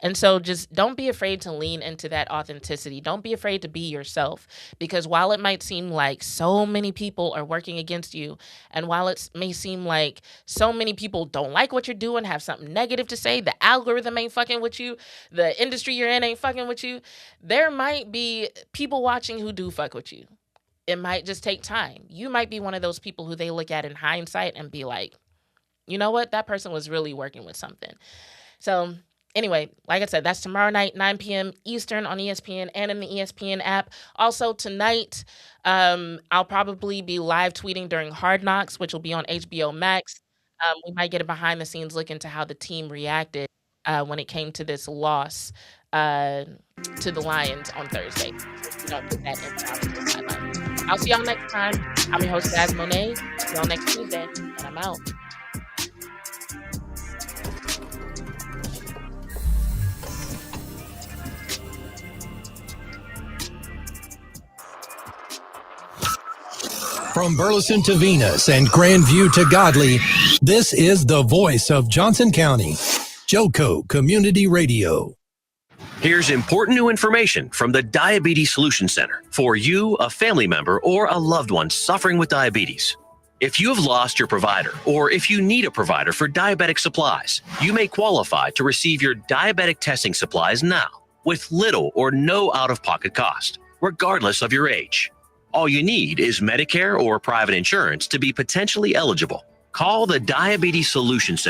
And so just don't be afraid to lean into that authenticity. Don't be afraid to be yourself, because while it might seem like so many people are working against you, and while it may seem like so many people don't like what you're doing, have something negative to say, the algorithm ain't fucking with you, the industry you're in ain't fucking with you, there might be people watching who do fuck with you. It might just take time. You might be one of those people who they look at in hindsight and be like, you know what? That person was really working with something. So anyway, like I said, that's tomorrow night, 9 p.m. Eastern on ESPN and in the ESPN app. Also tonight, I'll probably be live tweeting during Hard Knocks, which will be on HBO Max. We might get a behind the scenes look into how the team reacted when it came to this loss to the Lions on Thursday. You know, put that in the sideline. I'll see y'all next time. I'm your host, Monet. See y'all next Tuesday, and I'm out. From Burleson to Venus and Grandview to Godley, this is the voice of Johnson County, Joco Community Radio. Here's important new information from the Diabetes Solution Center for you, a family member, or a loved one suffering with diabetes. If you have lost your provider, or if you need a provider for diabetic supplies, you may qualify to receive your diabetic testing supplies now with little or no out-of-pocket cost, regardless of your age. All you need is Medicare or private insurance to be potentially eligible. Call the Diabetes Solution Center